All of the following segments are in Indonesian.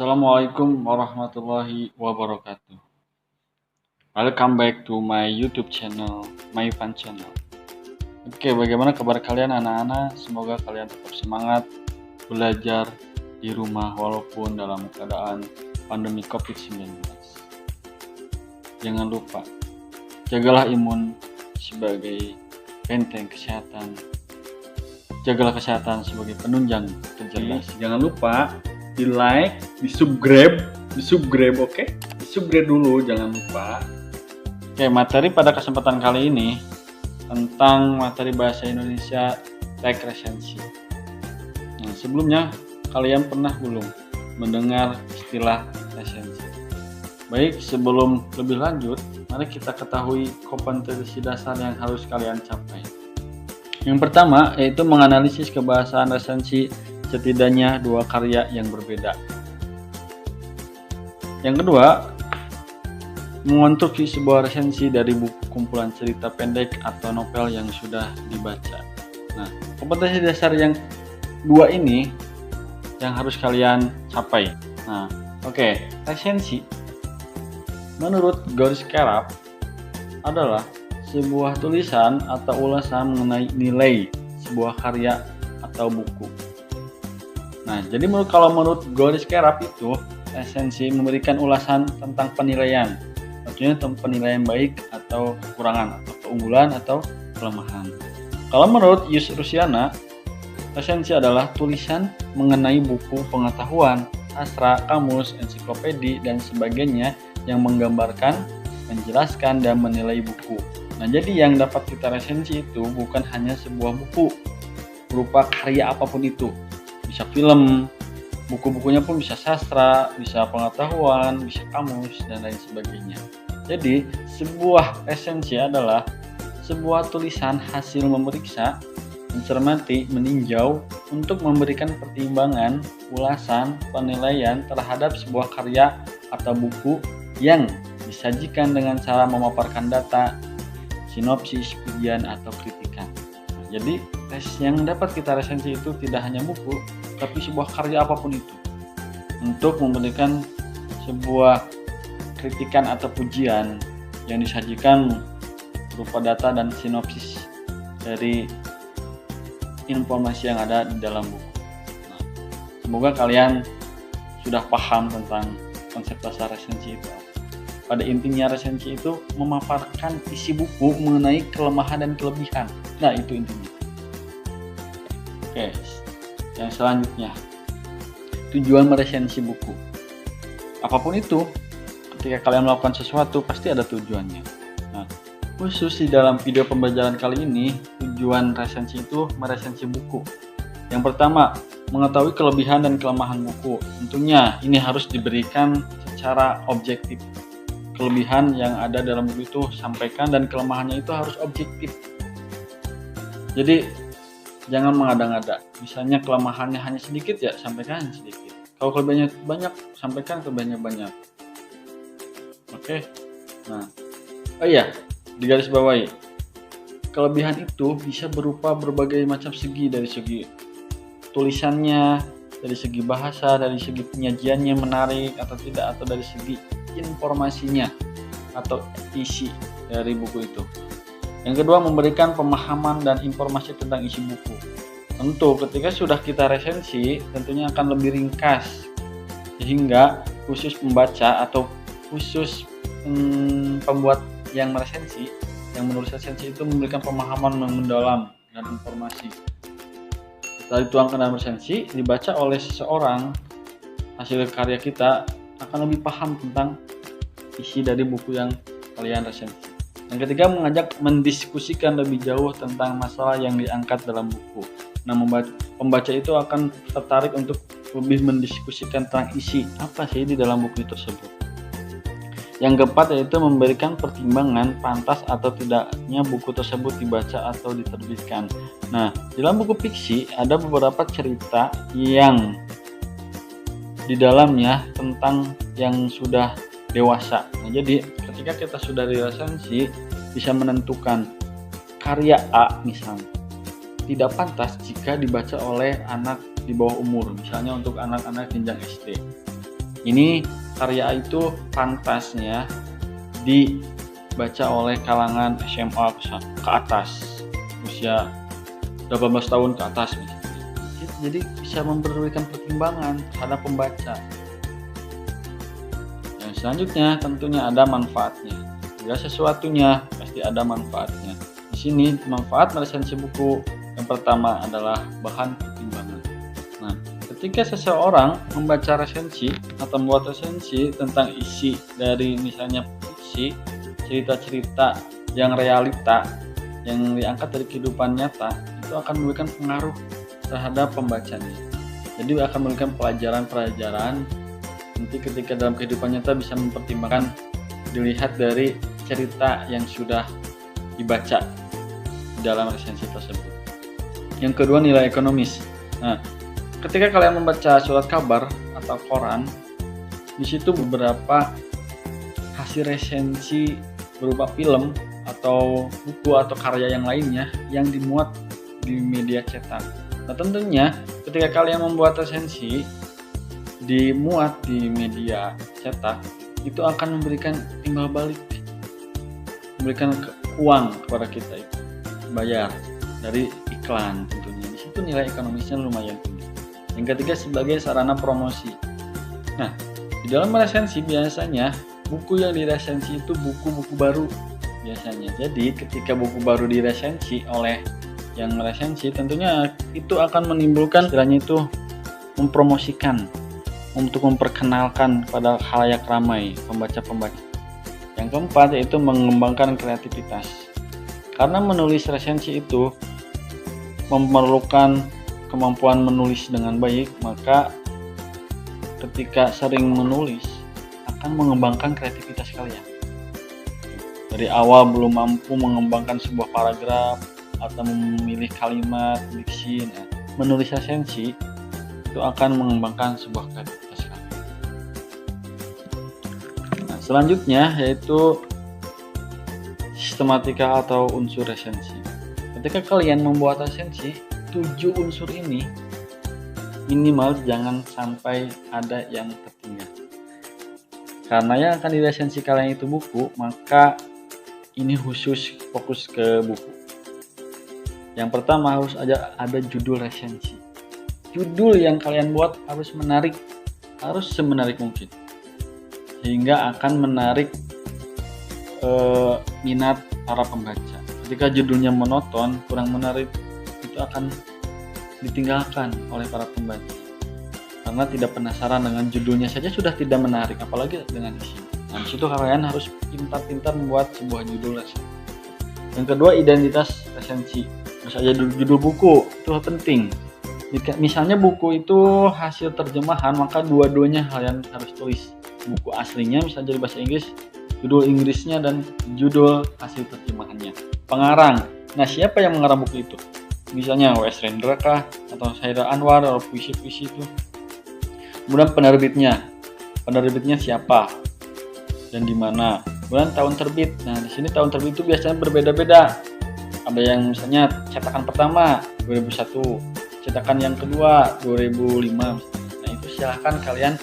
Assalamualaikum warahmatullahi wabarakatuh. Welcome back to my YouTube channel, my fun channel. Oke, bagaimana kabar kalian anak-anak? Semoga kalian tetap semangat belajar di rumah walaupun dalam keadaan pandemi COVID-19. Jangan lupa, jagalah imun sebagai benteng kesehatan. Jagalah kesehatan sebagai penunjang kecerdasan. Jangan lupa di like, di subscribe, oke? Di subscribe dulu, jangan lupa. Oke, materi pada kesempatan kali ini tentang materi bahasa Indonesia teks resensi. Nah, sebelumnya kalian pernah belum mendengar istilah resensi? Baik, sebelum lebih lanjut, mari kita ketahui kompetensi dasar yang harus kalian capai. Yang pertama yaitu menganalisis kebahasaan resensi setidaknya dua karya yang berbeda. Yang kedua, mengonstruksi sebuah resensi dari buku kumpulan cerita pendek atau novel yang sudah dibaca. Nah, kompetensi dasar yang dua ini yang harus kalian capai. Nah, oke. Resensi menurut Goris Kerap adalah sebuah tulisan atau ulasan mengenai nilai sebuah karya atau buku. Nah, jadi kalau menurut Goris Kerap itu resensi memberikan ulasan tentang penilaian, artinya tentang penilaian baik atau kekurangan, atau keunggulan atau kelemahan. Kalau menurut Yus Rusiana, resensi adalah tulisan mengenai buku pengetahuan, sastra, kamus, ensiklopedi, dan sebagainya yang menggambarkan, menjelaskan, dan menilai buku. Nah, jadi yang dapat kita resensi itu bukan hanya sebuah buku berupa karya apapun itu. Bisa film, buku-bukunya pun bisa sastra, bisa pengetahuan, bisa kamus, dan lain sebagainya. Jadi, sebuah resensi adalah sebuah tulisan hasil memeriksa, mencermati, meninjau untuk memberikan pertimbangan, ulasan, penilaian terhadap sebuah karya atau buku yang disajikan dengan cara memaparkan data, sinopsis, pujian, atau kritikan. Nah, jadi, yang dapat kita resensi itu tidak hanya buku, tapi sebuah karya apapun itu, untuk memberikan sebuah kritikan atau pujian yang disajikan berupa data dan sinopsis dari informasi yang ada di dalam buku. Nah, semoga kalian sudah paham tentang konsep dasar resensi itu. Pada intinya resensi itu memaparkan isi buku mengenai kelemahan dan kelebihan. Nah, itu intinya. Oke, yang selanjutnya, tujuan meresensi buku. Apapun itu, ketika kalian melakukan sesuatu pasti ada tujuannya. Nah, khusus di dalam video pembelajaran kali ini, tujuan resensi itu meresensi buku. Yang pertama, mengetahui kelebihan dan kelemahan buku. Tentunya ini harus diberikan secara objektif. Kelebihan yang ada dalam buku itu sampaikan, dan kelemahannya itu harus objektif. Jadi jangan mengada-ngada. Misalnya kelemahannya hanya sedikit, ya sampaikan sedikit. Kalau kelebihannya banyak, sampaikan kelebihannya banyak. Oke. Nah, oh iya, digarisbawahi. Kelebihan itu bisa berupa berbagai macam segi, dari segi tulisannya, dari segi bahasa, dari segi penyajiannya menarik atau tidak, atau dari segi informasinya atau isi dari buku itu. Yang kedua, memberikan pemahaman dan informasi tentang isi buku. Tentu ketika sudah kita resensi, tentunya akan lebih ringkas, sehingga khusus pembaca atau khusus pembuat yang meresensi, yang menulis resensi itu memberikan pemahaman yang mendalam dan informasi. Setelah dituangkan dalam resensi, dibaca oleh seseorang, hasil karya kita akan lebih paham tentang isi dari buku yang kalian resensi. Yang ketiga, mengajak mendiskusikan lebih jauh tentang masalah yang diangkat dalam buku. Nah, pembaca itu akan tertarik untuk lebih mendiskusikan tentang isi apa sih di dalam buku tersebut. Yang keempat yaitu memberikan pertimbangan pantas atau tidaknya buku tersebut dibaca atau diterbitkan. Nah, dalam buku fiksi ada beberapa cerita yang di dalamnya tentang yang sudah dewasa. Nah, jadi ketika kita sudah resensi, bisa menentukan karya A misalnya tidak pantas jika dibaca oleh anak di bawah umur, misalnya untuk anak-anak jenjang SD. Ini karya itu pantasnya dibaca oleh kalangan SMA ke atas, usia 18 tahun ke atas misalnya. Jadi bisa memberikan pertimbangan terhadap pembaca. Yang selanjutnya tentunya ada manfaatnya. Segala sesuatunya pasti ada manfaatnya. Di sini manfaat resensi buku yang pertama adalah bahan pertimbangan. Nah, ketika seseorang membaca resensi atau membuat resensi tentang isi dari misalnya fiksi, cerita-cerita yang realita, yang diangkat dari kehidupan nyata, itu akan memberikan pengaruh terhadap pembacanya. Jadi akan memberikan pelajaran-pelajaran nanti ketika dalam kehidupan nyata bisa mempertimbangkan dilihat dari cerita yang sudah dibaca dalam resensi tersebut. Yang kedua, nilai ekonomis. Nah, ketika kalian membaca surat kabar atau koran, di situ beberapa hasil resensi berupa film atau buku atau karya yang lainnya yang dimuat di media cetak. Nah, tentunya ketika kalian membuat resensi dimuat di media cetak, itu akan memberikan timbal balik, memberikan uang kepada kita, itu bayar dari iklan tentunya. Di situ nilai ekonomisnya lumayan tinggi. Yang ketiga, sebagai sarana promosi. Nah, di dalam resensi biasanya buku yang diresensi itu buku-buku baru biasanya. Jadi ketika buku baru diresensi oleh yang resensi, tentunya itu akan menimbulkan istilahnya itu mempromosikan, untuk memperkenalkan pada khalayak ramai pembaca-pembaca. Yang keempat yaitu mengembangkan kreativitas. Karena menulis resensi itu memerlukan kemampuan menulis dengan baik, maka ketika sering menulis akan mengembangkan kreativitas kalian. Dari awal belum mampu mengembangkan sebuah paragraf atau memilih kalimat, diksi, menulis resensi itu akan mengembangkan sebuah kreativitas kalian. Nah, selanjutnya yaitu sistematika atau unsur resensi. Ketika kalian membuat resensi, 7 unsur ini minimal jangan sampai ada yang tertinggal. Karena yang akan diresensi kalian itu buku, maka ini khusus fokus ke buku. Yang pertama harus ada judul resensi. Judul yang kalian buat harus menarik, harus semenarik mungkin, sehingga akan menarik minat para pembaca. Ketika judulnya monoton, kurang menarik, itu akan ditinggalkan oleh para pembaca karena tidak penasaran dengan judulnya saja sudah tidak menarik, apalagi dengan isinya. Nah, disitu kalian harus pintar-pintar membuat sebuah judul resensi. Yang kedua, identitas resensi. Harus ada judul buku, itu penting. Misalnya buku itu hasil terjemahan, maka dua-duanya kalian harus tulis. Buku aslinya misalnya jadi bahasa Inggris, judul Inggrisnya dan judul hasil terjemahannya. Pengarang. Nah, siapa yang mengarang buku itu? Misalnya W.S. Rendra kah, atau Haidar Anwar, atau puisi-puisi itu. Kemudian penerbitnya siapa dan di mana. Kemudian tahun terbit. Nah, di sini tahun terbit itu biasanya berbeda-beda. Ada yang misalnya cetakan pertama 2001, cetakan yang kedua 2005. Nah, itu silahkan kalian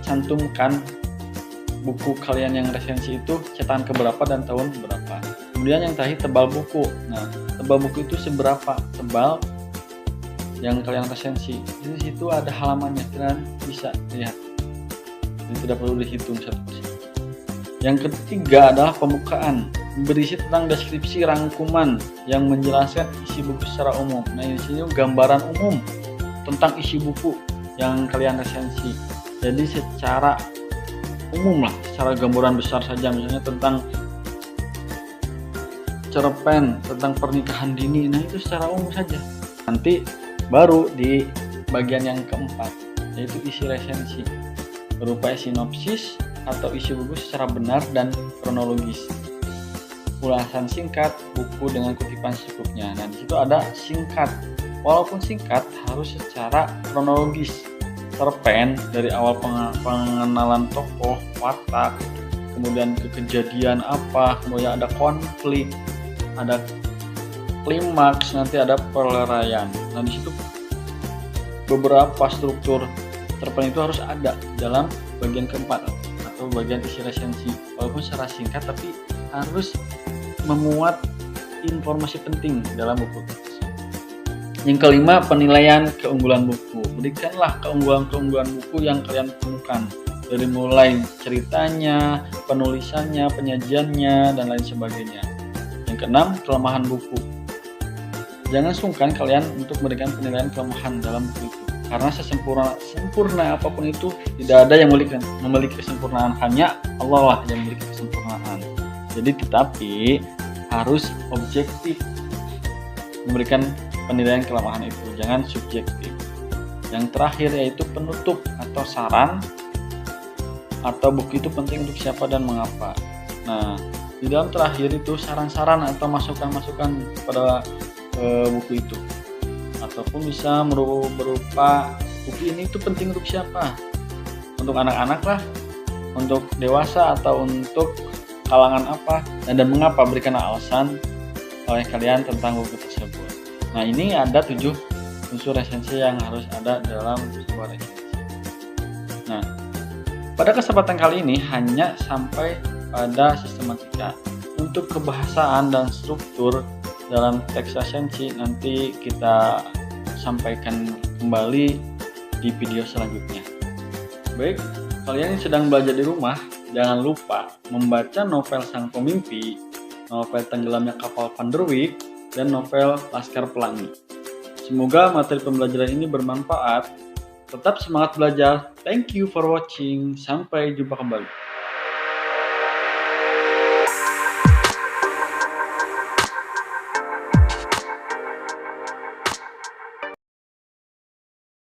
cantumkan buku kalian yang resensi itu cetakan keberapa dan tahun berapa. Kemudian yang terakhir, tebal buku. Nah, tebal buku itu seberapa tebal yang kalian resensi. Di situ ada halamannya, kalian bisa lihat. Ini tidak perlu dihitung satu persatu. Yang ketiga adalah pembukaan, berisi tentang deskripsi rangkuman yang menjelaskan isi buku secara umum. Nah, di sini gambaran umum tentang isi buku yang kalian resensi. Jadi secara umum lah, secara gambaran besar saja, misalnya tentang cerpen, tentang pernikahan dini. Nah, itu secara umum saja. Nanti baru di bagian yang keempat, yaitu isi resensi, berupa sinopsis atau isi buku secara benar dan kronologis. Ulasan singkat buku dengan kutipan secukupnya. Nah, di situ ada singkat. Walaupun singkat, harus secara kronologis. Cerpen dari awal pengenalan tokoh, watak, kemudian ke kejadian apa, kemudian ada konflik, ada klimaks, nanti ada peleraian. Nah, di situ beberapa struktur terpen itu harus ada dalam bagian keempat atau bagian isi resensi. Walaupun secara singkat tapi harus memuat informasi penting dalam buku tersebut. Yang kelima, penilaian keunggulan buku. Berikanlah keunggulan-keunggulan buku yang kalian temukan, dari mulai ceritanya, penulisannya, penyajiannya, dan lain sebagainya. Yang keenam, kelemahan buku. Jangan sungkan kalian untuk memberikan penilaian kelemahan dalam buku itu, karena sempurna apapun itu tidak ada yang memiliki kesempurnaan, hanya Allah lah yang memiliki kesempurnaan. Jadi tetapi harus objektif memberikan penilaian kelemahan itu, jangan subjektif. Yang terakhir yaitu penutup atau saran, atau buku itu penting untuk siapa dan mengapa. Nah, di dalam terakhir itu saran-saran atau masukan-masukan pada buku itu, ataupun bisa berupa buku ini itu penting untuk siapa, untuk anak-anak lah, untuk dewasa, atau untuk kalangan apa, dan mengapa. Berikan alasan oleh kalian tentang buku tersebut. Nah, ini ada 7 unsur resensi yang harus ada dalam sebuah resensi. Nah, pada kesempatan kali ini hanya sampai pada sistematika. Untuk kebahasaan dan struktur dalam teks resensi nanti kita sampaikan kembali di video selanjutnya. Baik, kalian yang sedang belajar di rumah, jangan lupa membaca novel Sang Pemimpi, novel Tenggelamnya Kapal Van der Wijk, dan novel Laskar Pelangi. Semoga materi pembelajaran ini bermanfaat. Tetap semangat belajar. Thank you for watching. Sampai jumpa kembali.